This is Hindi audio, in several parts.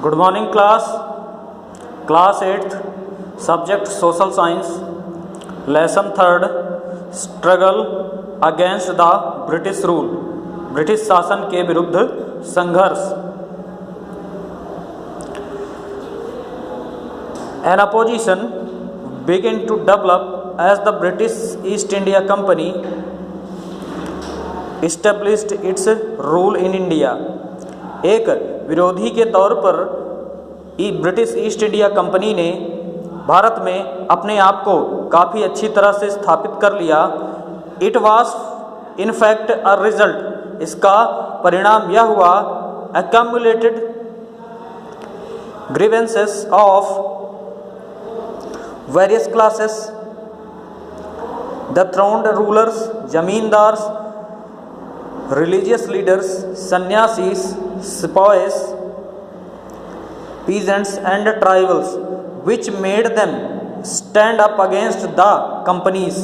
Good morning class 8th subject social science lesson 3rd struggle against the British rule, British शासन के विरुद्ध संघर्ष। An opposition began to develop as the British East India Company established its rule in India। एक विरोधी के तौर पर ब्रिटिश ईस्ट इंडिया कंपनी ने भारत में अपने आप को काफ़ी अच्छी तरह से स्थापित कर लिया। It was in fact a result, इसका परिणाम यह हुआ accumulated grievances of various classes, the throned rulers, zamindars, religious leaders, sannyasis, sepoys, peasants and tribals, which made them stand up against the companies।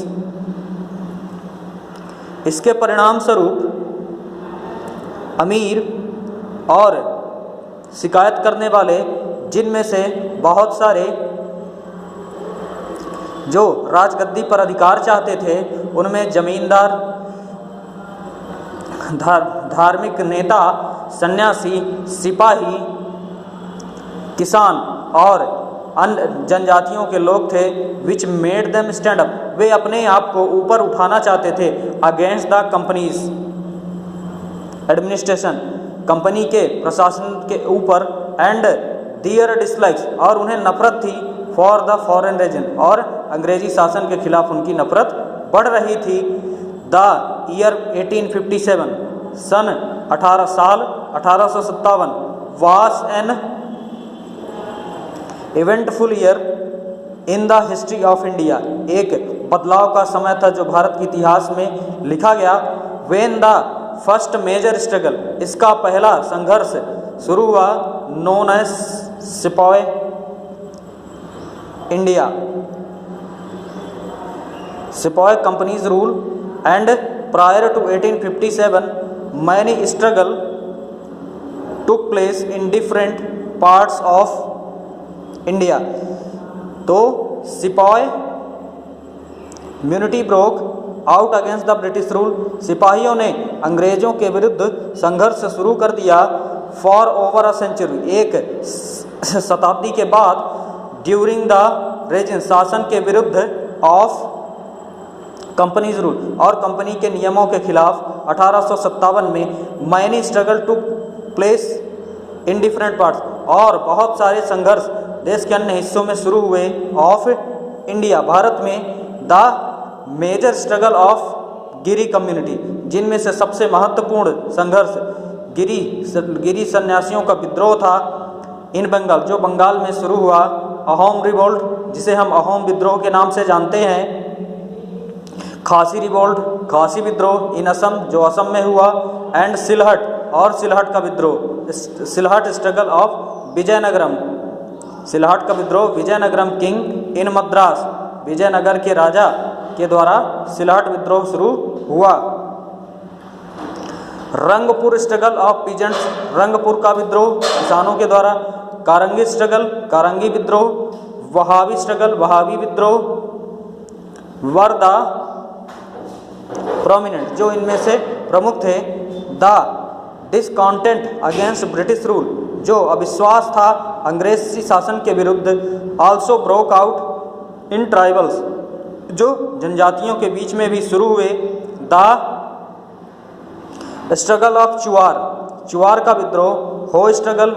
इसके परिणाम स्वरूप अमीर और शिकायत करने वाले, जिनमें से बहुत सारे जो राजगद्दी पर अधिकार चाहते थे, उनमें जमींदार, धार्मिक नेता, सन्यासी, सिपाही, किसान और अन्य जनजातियों के लोग थे। Which made them stand up, वे अपने आप को ऊपर उठाना चाहते थे against the company's administration, company के प्रशासन के ऊपर। एंड दियर डिसलाइक्स, और उन्हें नफरत थी फॉर द फॉरेन रीजन, और अंग्रेजी शासन के खिलाफ उनकी नफरत बढ़ रही थी। द ईयर 1857, सन 1857 was an eventful year in the history of India, एक बदलाव का समय था जो भारत के इतिहास में लिखा गया। When the first major struggle, इसका पहला संघर्ष शुरू हुआ, known as sepoy India, sepoy company's rule. And prior to 1857 many struggle took place in different parts of India. तो sepoy mutiny broke out against the British rule, सिपाहियों ने अंग्रेजों के विरुद्ध संघर्ष शुरू कर दिया। फॉर ओवर अ सेंचुरी, एक शताब्दी के बाद। ड्यूरिंग द रेजिन, शासन के विरुद्ध। ऑफ कंपनीज रूल, और कंपनी के नियमों के खिलाफ 1857 में many struggle took place in different parts, और बहुत सारे संघर्ष देश के अन्य हिस्सों में शुरू हुए। ऑफ इंडिया, भारत में। The major struggle of Giri community, जिनमें से सबसे महत्वपूर्ण संघर्ष गिरी सन्यासियों का विद्रोह था। इन बंगाल, जो बंगाल में शुरू हुआ। अहोम रिवोल्ट, जिसे हम अहोम विद्रोह के नाम से जानते हैं। खासी रिवोल्ट, खासी विद्रोह इन असम, जो असम में हुआ। एंड सिलहट, और सिलहट का विद्रोह, सिलहट स्ट्रगल ऑफ विजयनगरम, सिलहट का विद्रोह विजयनगरम किंग इन मद्रास, विजयनगर के राजा के द्वारा सिलहट विद्रोह शुरू हुआ। Rangpur struggle of peasants, Rangpur का विद्रोह किसानों के द्वारा। कारंगी स्ट्रगल, कारंगी विद्रोह। वहाबी स्ट्रगल, वहाबी विद्रोह। वर द प्रोमिनेंट, जो इनमें से प्रमुख थे। The discontent against British rule, जो अविश्वास था अंग्रेजी शासन के विरुद्ध। Also broke out in tribals, जो जनजातियों के बीच में भी शुरू हुए। The struggle of Chuar, Chuar का विद्रोह। हो स्ट्रगल,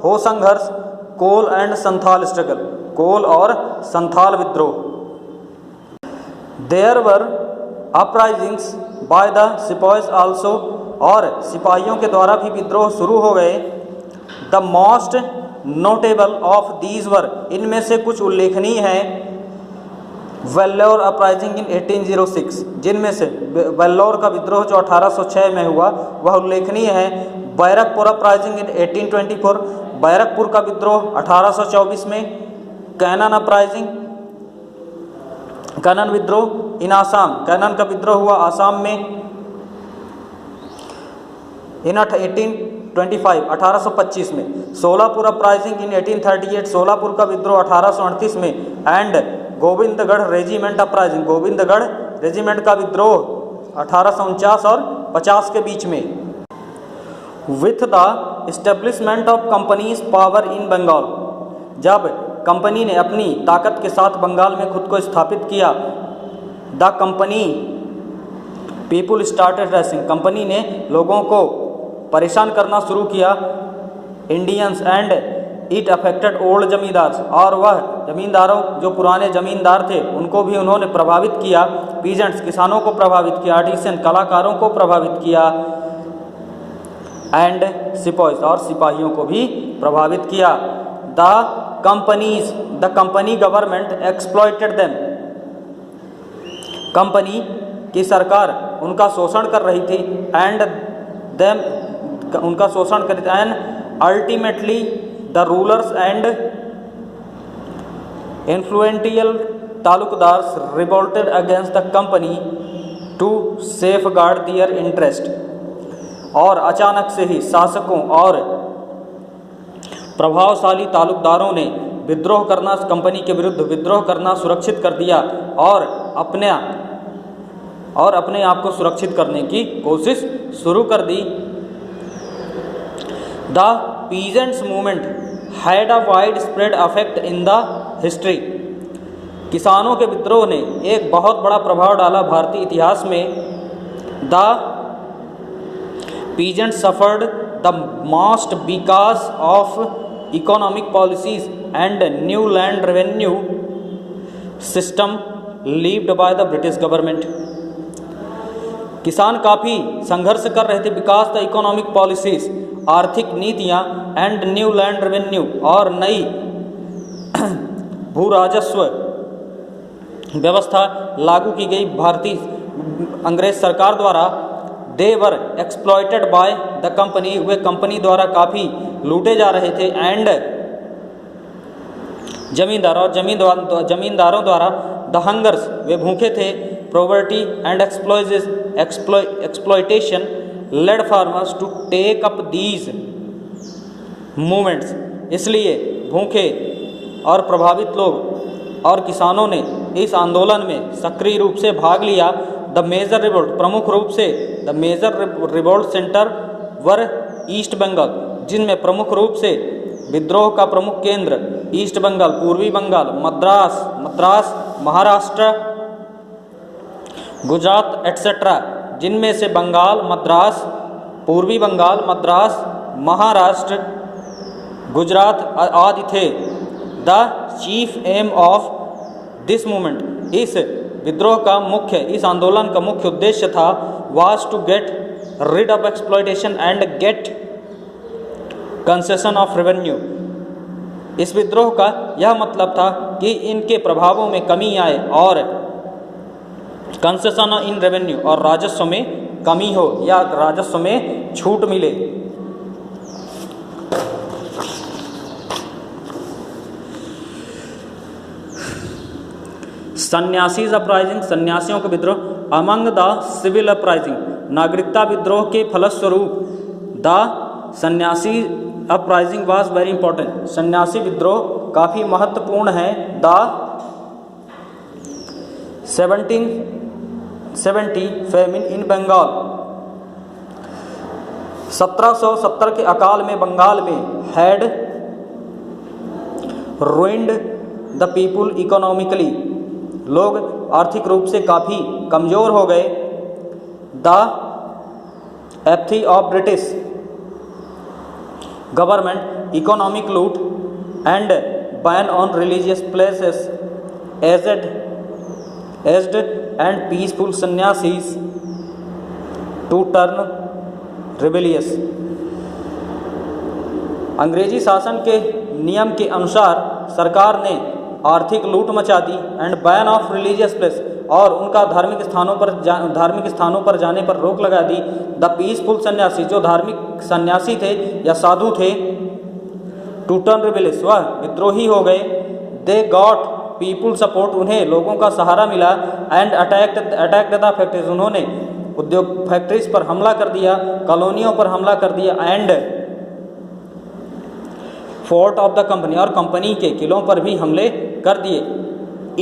हो संघर्ष। कोल एंड संथाल स्ट्रगल, कोल और संथाल विद्रोह। There were uprisings by the sepoys also, और सिपाहियों के द्वारा भी विद्रोह शुरू हो गए। The most notable of these वर, इनमें से कुछ उल्लेखनीय हैं। वेल्लोर अपराइजिंग इन 1806, जिनमें से वेल्लोर का विद्रोह जो 1806 में हुआ वह उल्लेखनीय है। बैरकपुर अपराइजिंग इन 1824, बैरकपुर का विद्रोह 1824 में। कैनन अपराइजिंग, कैनन विद्रोह इन आसाम, कैनन का विद्रोह हुआ आसाम में इन 1825 1825 में, सोलापुर अपराइजिंग इन 1838 सोलापुर का विद्रोह 1838 में, and Govindgarh regiment uprising Govindgarh regiment का विद्रोह 1849 और 50 के बीच में। With the establishment of company's power in Bengal, जब कंपनी ने अपनी ताकत के साथ बंगाल में खुद को स्थापित किया, the company people started racing, company ने लोगों को परेशान करना शुरू किया, Indians, and it affected old zamindars, और वह जमींदारों जो पुराने जमींदार थे उनको भी उन्होंने प्रभावित किया, पीजेंट्स किसानों को प्रभावित किया, आर्टिसन कलाकारों को प्रभावित किया, एंड सिपाहीज और सिपाहियों को भी प्रभावित किया। The company government exploited them, company की सरकार उनका शोषण कर रही थी, एंड देम उनका शोषण कर, and ultimately the rulers and influential taluqdars revolted against the company to safeguard their interest, और अचानक से ही शासकों और प्रभावशाली तालुकदारों ने विद्रोह करना, कंपनी के विरुद्ध विद्रोह करना सुरक्षित कर दिया, और अपने आप को सुरक्षित करने की कोशिश शुरू कर दी। The peasants movement had a widespread affect in the history, किसानों के विद्रोह ने एक बहुत बड़ा प्रभाव डाला भारतीय इतिहास में। The peasants suffered the most because of economic policies and new land revenue system levied by the British government, किसान काफ़ी संघर्ष कर रहे थे, विकास द इकोनॉमिक पॉलिसीज, आर्थिक नीतियाँ, एंड न्यू लैंड रेवेन्यू, और नई भू राजस्व व्यवस्था लागू की गई भारतीय अंग्रेज सरकार द्वारा। They were exploited by the company, वे कंपनी द्वारा काफ़ी लूटे जा रहे थे, एंड जमींदारों द्वारा द हंगर्स, वे भूखे थे, poverty and exploitation led farmers to take up these movements, इसलिए भूखे और प्रभावित लोग और किसानों ने इस आंदोलन में सक्रिय रूप से भाग लिया। द मेजर रिवोल्ट, प्रमुख रूप से the major revolt centre were east Bengal, जिनमें प्रमुख रूप से विद्रोह का प्रमुख केंद्र ईस्ट बंगाल, पूर्वी बंगाल, मद्रास, महाराष्ट्र, गुजरात एटसेट्रा, जिनमें से बंगाल, मद्रास, पूर्वी बंगाल, मद्रास, महाराष्ट्र, गुजरात आदि थे। The chief aim of this movement, इस विद्रोह का मुख्य, इस आंदोलन का मुख्य उद्देश्य था, was to get rid of exploitation and get concession of revenue, इस विद्रोह का यह मतलब था कि इनके प्रभावों में कमी आए और कंसेशन इन रेवेन्यू, और राजस्व में कमी हो या राजस्व में छूट मिले। सन्यासीज अपराइजिंग, सन्यासियों का विद्रोह। अमंग द सिविल अपराइजिंग, नागरिकता विद्रोह के फलस्वरूप द सन्यासी अपराइजिंग वाज वेरी इंपॉर्टेंट, सन्यासी विद्रोह काफ़ी महत्वपूर्ण है। द 1770 फेमिन इन बंगाल, 1770 के अकाल में बंगाल में had ruined the people economically, लोग आर्थिक रूप से काफ़ी कमज़ोर हो गए। The apathy of British government, economic लूट and ban on religious places, aged and peaceful sanyasis to turn rebellious, अंग्रेजी शासन के नियम के अनुसार सरकार ने आर्थिक लूट मचा दी, and ban of religious place, और उनका धार्मिक स्थानों पर जाने पर रोक लगा दी। द पीसफुल सन्यासी, जो धार्मिक सन्यासी थे या साधु थे, टू टर्न रिबेलियस, वह विद्रोही हो गए। दे गॉट पीपुल सपोर्ट, उन्हें लोगों का सहारा मिला। एंड अटैक्ड द फैक्ट्रीज, उन्होंने उद्योग फैक्ट्रीज पर हमला कर दिया, कॉलोनियों पर हमला कर दिया। And fort of the company, और कंपनी के किलों पर भी हमले कर दिए।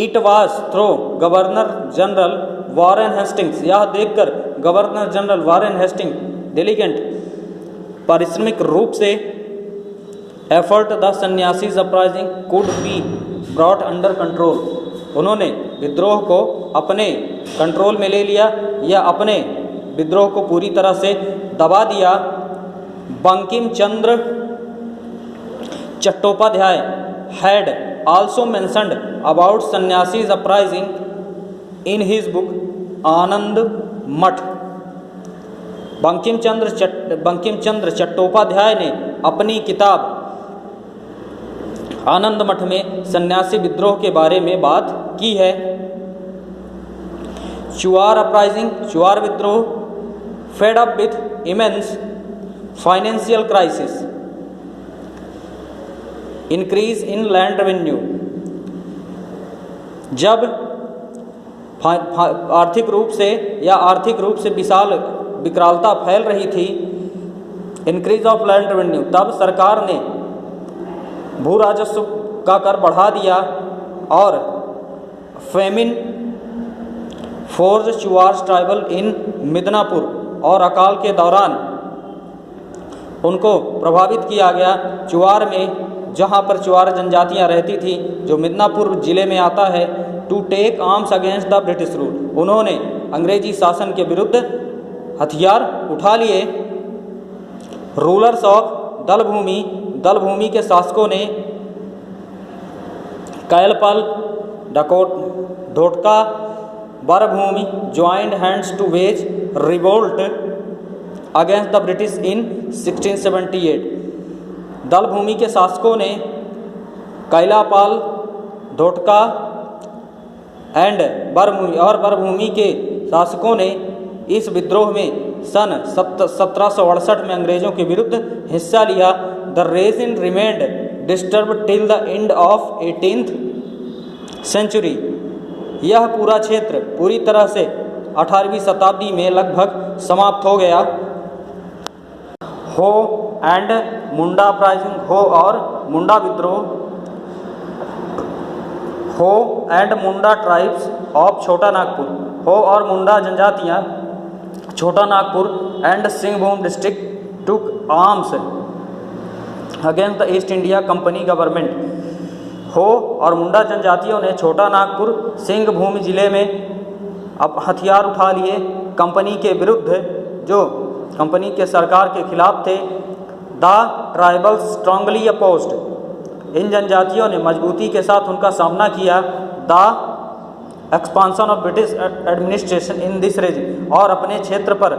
It was through governor general Warren Hastings, यह देखकर governor general Warren Hasting diligent पारिश्रमिक रूप से effort the sanyasis uprising could be brought under control, उन्होंने विद्रोह को अपने कंट्रोल में ले लिया या अपने विद्रोह को पूरी तरह से दबा दिया। Bankim Chandra Chattopadhyay had also mentioned about sanyasis uprising in his book Anand Math. Bankim Chandra Chattopadhyay ने अपनी किताब आनंद मठ में सन्यासी विद्रोह के बारे में बात की है। चुआर अपराइजिंग, चुआर विद्रोह, fed up with immense financial crisis, increase in land revenue, जब आर्थिक रूप से विशाल विकरालता फैल रही थी, इंक्रीज ऑफ लैंड रेवेन्यू, तब सरकार ने भू राजस्व का कर बढ़ा दिया और फेमिन फोर्ज चुआर्स ट्राइबल इन मिदनापुर, और अकाल के दौरान उनको प्रभावित किया गया। चुआर में, जहाँ पर चुआर जनजातियाँ रहती थी, जो मिदनापुर जिले में आता है, to take arms against the British rule, उन्होंने अंग्रेजी शासन के विरुद्ध हथियार उठा लिए। रूलर्स ऑफ दलभूमि, दलभूमि के शासकों ने Kailapal, Dhotka, Barbhumi joined hands to wage revolt against the British in 1678। Dalbhumi के शासकों ने कैलापाल, ढोटका एंड बरभूमि के शासकों ने इस विद्रोह में सन 1768 में अंग्रेजों के विरुद्ध हिस्सा लिया। The region remained disturb till the end of 18th century, यह पूरा क्षेत्र पूरी तरह से 18वीं शताब्दी में लगभग समाप्त हो गया। हो एंड मुंडा अपराइजिंग, हो और मुंडा विद्रोह, हो एंड मुंडा ट्राइब्स ऑफ छोटा नागपुर, हो और मुंडा जनजातियाँ छोटा Nagpur and Singhbhum district took arms against the east India company government. हो और मुंडा जनजातियों ने छोटा नागपुर, सिंहभूम जिले में अब हथियार उठा लिए कंपनी के विरुद्ध, जो कंपनी के सरकार के खिलाफ थे। द ट्राइबल्स स्ट्रांगली अपोज्ड, इन जनजातियों ने मजबूती के साथ उनका सामना किया। The expansion of British administration in this region, और अपने क्षेत्र पर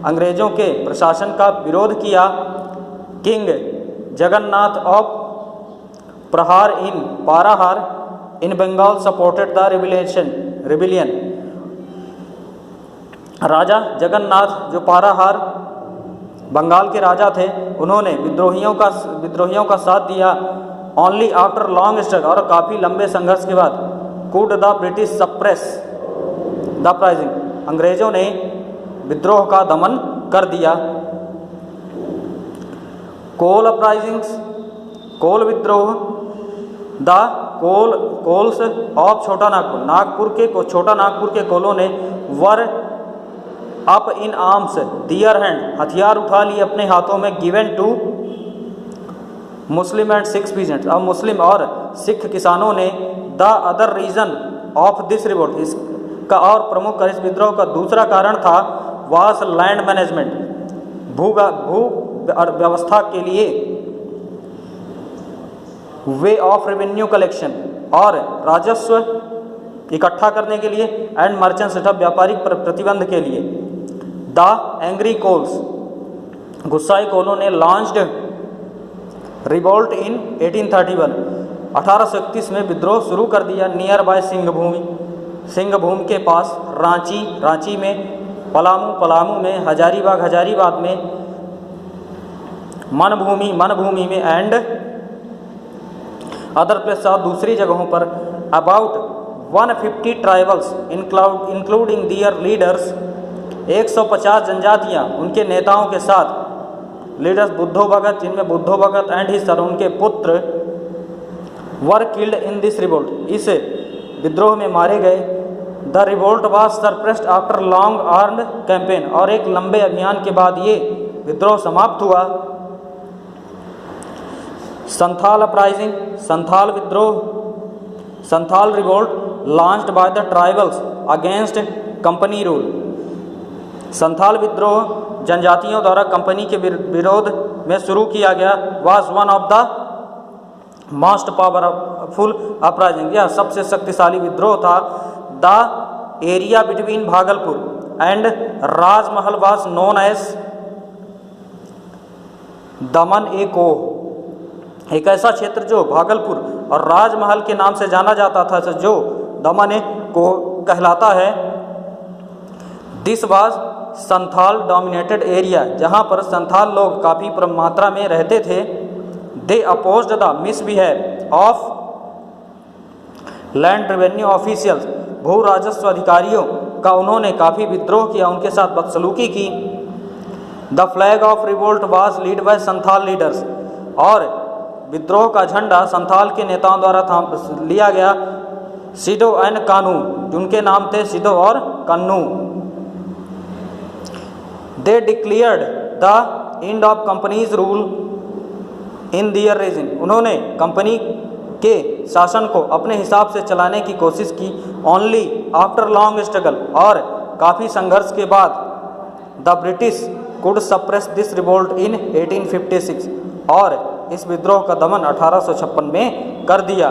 अंग्रेजों के प्रशासन का विरोध किया। किंग जगन्नाथ ऑफ प्रहार इन पाराहार इन बंगाल सपोर्टेड द रिबिलियन, राजा जगन्नाथ जो पाराहार बंगाल के राजा थे, उन्होंने विद्रोहियों का साथ दिया। ओनली आफ्टर लॉन्ग स्ट्रगल, और काफ़ी लंबे संघर्ष के बाद, could the British suppress the uprising, अंग्रेजों ने विद्रोह का दमन कर दिया। कोल अपराइजिंग्स, कोल विद्रोह, द कोल्स ऑफ छोटा नागपुर, छोटा नागपुर के कोलों ने were up in arms, their hand, हथियार उठा लिए अपने हाथों में। Given to Muslim and Sikh peasants, अब मुस्लिम और सिख किसानों ने। The other reason of this revolt, इसका और प्रमुख इस विद्रोह का दूसरा कारण था वास लैंड मैनेजमेंट, भू व्यवस्था के लिए, वे ऑफ रेवेन्यू कलेक्शन, और राजस्व इकट्ठा करने के लिए, एंड मर्चेंट्स तथा व्यापारिक प्रतिबंध के लिए। द एंग्री कोल्स, गुस्साई कोलों ने लॉन्च्ड रिवोल्ट इन 1831, 1831 में विद्रोह शुरू कर दिया। नियर बाय सिंहभूम के पास, रांची में, पलामू में, हजारीबाग में, मनभूमि में, एंड अदर प्लेस और दूसरी जगहों पर। About 150 tribals including their leaders, 150 जनजातियाँ उनके नेताओं के साथ लीडर्स बुद्धो भगत, जिनमें बुद्धो भगत एंड हिज सन, उनके पुत्र, were killed in this revolt, इस विद्रोह में मारे गए। The revolt was suppressed after long armed campaign, और एक लंबे अभियान के बाद ये विद्रोह समाप्त हुआ। संथाल अपराइजिंग, संथाल विद्रोह, Santhal revolt launched by the tribals against company rule. Santhal विद्रोह जनजातियों द्वारा कंपनी के विरोध में शुरू किया गया। Was one of the most powerful uprising, यह सबसे शक्तिशाली विद्रोह था। The area between Bhagalpur and Rajmahal was known as Daman i कोह, एक ऐसा क्षेत्र जो भागलपुर और राजमहल के नाम से जाना जाता था, जो दमन ए कोह कहलाता है। This was Santhal dominated area, जहाँ पर संथाल लोग काफ़ी मात्रा में रहते थे। They opposed the misbehave of land revenue officials, भू राजस्व अधिकारियों का उन्होंने काफ़ी विद्रोह किया, उनके साथ बदसलूकी की। The flag of revolt was lead by Santhal leaders, और विद्रोह का झंडा संथाल के नेताओं द्वारा लिया गया। सिडो एंड कानू, जिनके नाम थे सिडो और Kanhu. They declared the end of company's rule in their region, उन्होंने कंपनी के शासन को अपने हिसाब से चलाने की कोशिश की। ओनली आफ्टर लॉन्ग स्ट्रगल, और काफ़ी संघर्ष के बाद the British could suppress this revolt in 1856, और इस विद्रोह का दमन 1856 में कर दिया।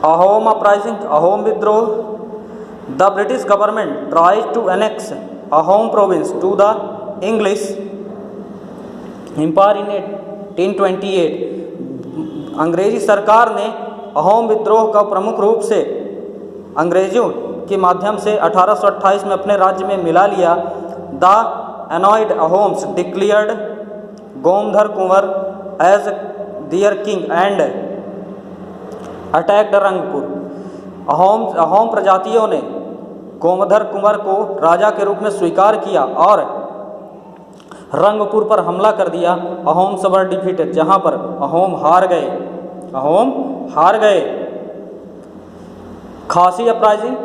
अहोम अपराइजिंग, अहोम विद्रोह। The British government tried to annex Ahom province to the English empire in 1828। अंग्रेजी सरकार ने अहोम विद्रोह का प्रमुख रूप से अंग्रेजों के माध्यम से 1828 में अपने राज्य में मिला लिया। The annoyed Ahoms declared Gomdhar Kunwar as their king and attacked Rangpur. Ahom प्रजातियों ने गोमधर कुंवर को राजा के रूप में स्वीकार किया और रंगपुर पर हमला कर दिया। अहोम वर डिफीटेड, जहाँ पर अहोम हार गए, अहोम हार गए। खासी अपराइजिंग,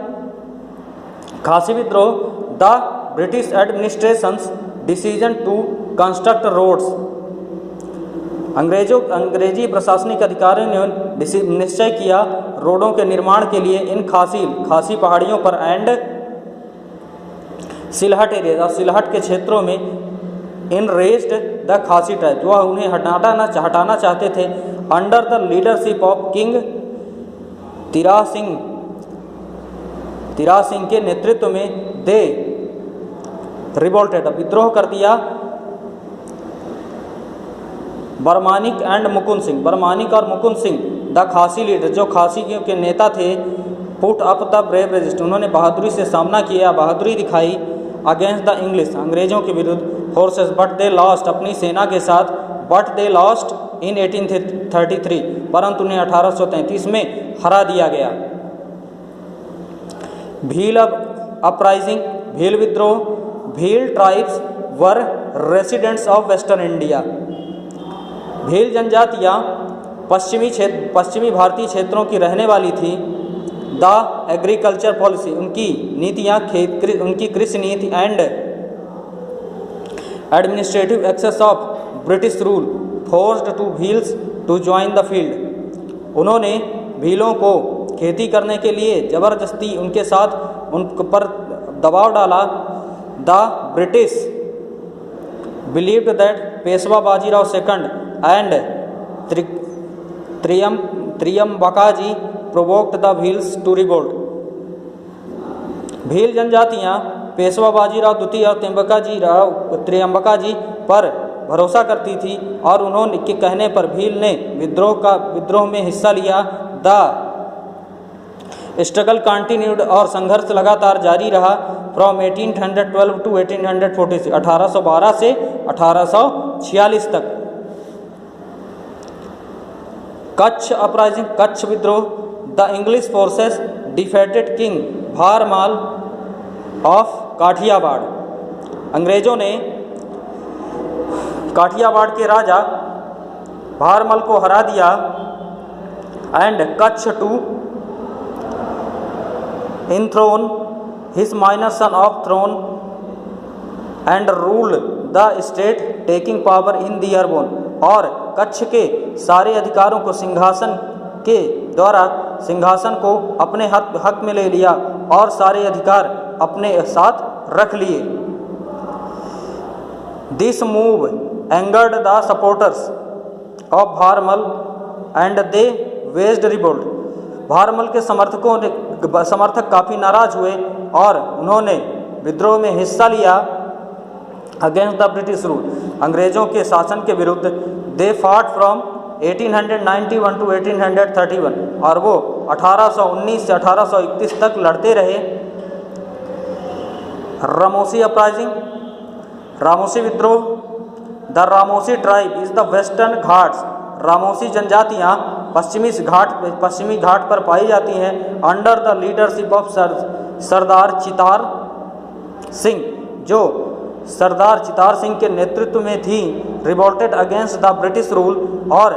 खासी विद्रोह। The British administration's decision to construct roads, अंग्रेजी प्रशासनिक अधिकारियों ने निश्चय किया रोडों के निर्माण के लिए इन खासी पहाड़ियों पर एंड सिलहट एरिया, सिलहट के क्षेत्रों में। इन रेस्ड द खासी ट्राइब, जो उन्हें हटाना चाहते थे। Under the leadership of king तिरा सिंह के नेतृत्व में दे रिवोल्टेड, विद्रोह कर दिया। बरमानिक एंड मुकुंद सिंह, बरमानिक और मुकुंद सिंह द खासी लीडर, जो खासी के नेता थे। Put up the brave resist, उन्होंने बहादुरी से सामना किया, बहादुरी दिखाई। अगेंस्ट द इंग्लिश, अंग्रेजों के विरुद्ध। फोर्सेस बट दे लॉस्ट, अपनी सेना के साथ। बट दे लॉस्ट इन 1833, परंतु उन्हें 1833 में हरा दिया गया। भील अपराइजिंग, भील विद्रोह। Bhil tribes were residents of western India, Bhil जनजातियाँ पश्चिमी भारतीय क्षेत्रों की रहने वाली थी। द एग्रीकल्चर पॉलिसी, उनकी नीतियाँ उनकी कृषि नीति and administrative excess of British rule forced to Bhils to join the field, उन्होंने भीलों को खेती करने के लिए ज़बरदस्ती उनके साथ उन पर दबाव डाला। The British believed that Peshwa Bajirao second and Trimbakji provoked the Bhils to revolt, Bhil जनजातियाँ पेशवा बाजीराव द्वितीय और त्रियम्बकाजी पर भरोसा करती थी और उन्होंने के कहने पर भील ने विद्रोह में हिस्सा लिया। द स्ट्रगल कंटिन्यूड, और संघर्ष लगातार जारी रहा। फ्रॉम 1812 टू 1846, 1812 से 1846 तक। कच्छ अपराइजिंग, कच्छ विद्रोह। The English forces defeated king Bharmal of Kathiawar, अंग्रेजों ने काठियावाड़ के राजा भारमल को हरा दिया and Kutch to enthroned his minor son of throne and ruled the state taking power in the Airborne, और कच्छ के सारे अधिकारों को सिंहासन के द्वारा सिंहासन को अपने हक में ले लिया और सारे अधिकार अपने साथ रख लिए। This move angered the supporters of Bharmal and they waged revolt. Bharmal के समर्थक काफ़ी नाराज हुए और उन्होंने विद्रोह में हिस्सा लिया अगेंस्ट द ब्रिटिश रूल, अंग्रेज़ों के शासन के विरुद्ध। दे फाट फ्रॉम 1891 टू 1831, और वो 1819 से 1831 तक लड़ते रहे। रामोसी अपराइजिंग, रामोसी विद्रोह। The Ramoshi tribe is the western Ghats, Ramoshi जनजातियाँ पश्चिमी घाट पर पाई जाती हैं। अंडर द लीडरशिप ऑफ सरदार चितार सिंह, जो सरदार चितार सिंह के नेतृत्व में थी। Revolted against the British rule, और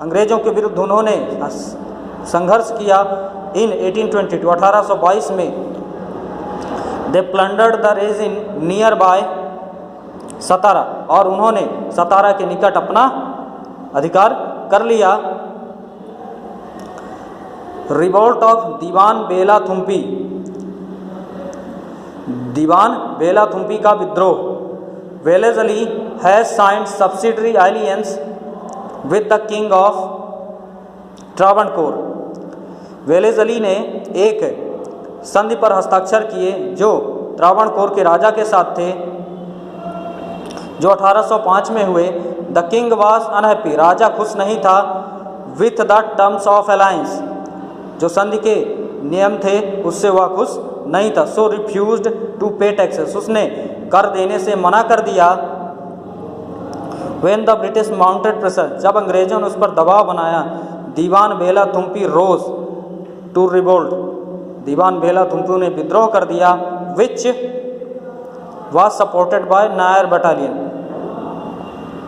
अंग्रेज़ों के विरुद्ध उन्होंने संघर्ष किया। इन 1822 1822 में they plundered the region nearby Satara, और उन्होंने सतारा के निकट अपना अधिकार कर लिया। रिवोल्ट ऑफ दीवान बेला थुम्पी, दीवान बेला थुम्पी का विद्रोह। Wellesley has signed subsidiary alliance with the king of Travancore, Wellesley ने एक संधि पर हस्ताक्षर किए जो त्रावणकोर के राजा के साथ थे, जो 1805 में हुए। द किंग वॉज अनहैप्पी, राजा खुश नहीं था। With the terms of alliance, जो संधि के नियम थे उससे वह खुश नहीं था। सो रिफ्यूज्ड टू पे टैक्सेस, उसने कर देने से मना कर दिया। When the British mounted pressure, जब अंग्रेजों ने उस पर दबाव बनाया। दीवान बेला थुम्पी रोज टू रिवोल्ट, दीवान बेला थुम्पी ने विद्रोह कर दिया। Which was supported by Nair battalion,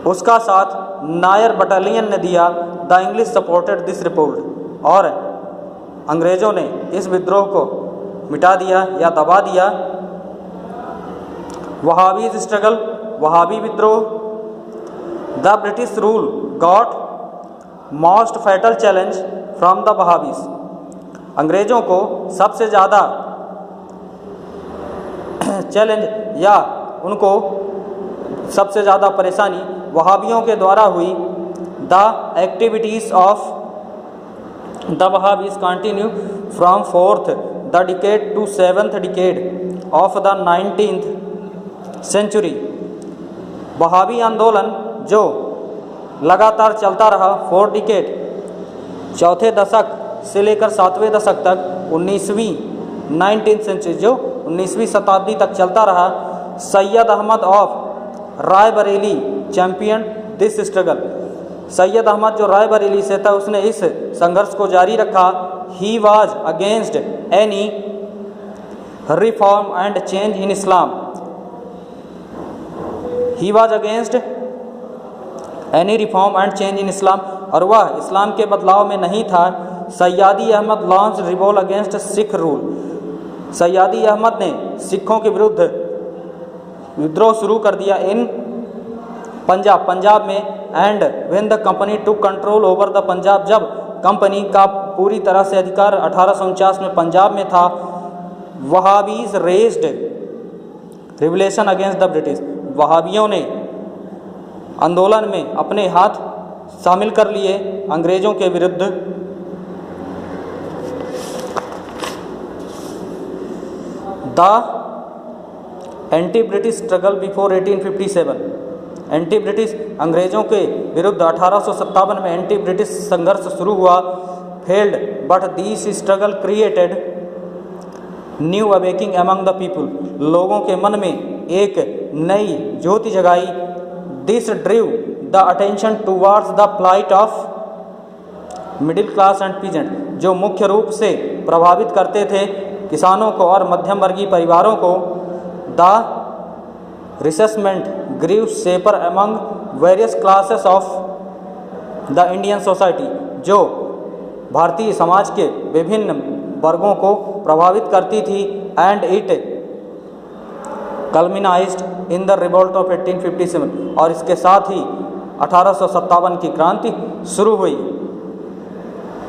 उसका साथ नायर बटालियन ने दिया। The English supported this revolt, और अंग्रेज़ों ने इस विद्रोह को मिटा दिया या दबा दिया। वहाबीज स्ट्रगल, वहाबी विद्रोह। The British rule got most fatal challenge from the Wahabis, अंग्रेज़ों को सबसे ज़्यादा चैलेंज या उनको सबसे ज़्यादा परेशानी वहाबियों के द्वारा हुई। The activities of the Wahabis continue from 4th the decade to 7th decade of the 19th century, वहाबी आंदोलन जो लगातार चलता रहा 4 डिकेड, चौथे दशक से लेकर 7वें दशक तक, 19वीं सेंचुरी जो 19वीं शताब्दी तक चलता रहा। Syed Ahmad of Raebareli champion this struggle, Syed Ahmad जो रायबरेली से था उसने इस संघर्ष को जारी रखा। He was against any reform and change in Islam, he was against any reform and change in Islam, और वह इस्लाम के बदलाव में नहीं था। Syed Ahmad launch revolt against Sikh rule, Syed Ahmad ने सिखों के विरुद्ध विद्रोह शुरू कर दिया इन पंजाब में। And when the company took control over the Punjab, जब कंपनी का पूरी तरह से अधिकार 1849 में पंजाब में था। Wahabis raised revolution against the British, वहाबियों ने आंदोलन में अपने हाथ शामिल कर लिए अंग्रेज़ों के विरुद्ध। The anti British struggle before 1857, anti British अंग्रेज़ों के विरुद्ध 1857 में एंटी ब्रिटिश संघर्ष शुरू हुआ। Failed but this struggle created new awakening among the people, लोगों के मन में एक नई ज्योति जगाई। This drew the attention towards the plight of middle class and peasant, जो मुख्य रूप से प्रभावित करते थे किसानों को और मध्यम वर्गीय परिवारों को। The resentment grew deeper among various classes of the Indian society, जो भारतीय समाज के विभिन्न वर्गों को प्रभावित करती थी, and it culminated in the revolt of 1857, और इसके साथ ही 1857 की क्रांति शुरू हुई।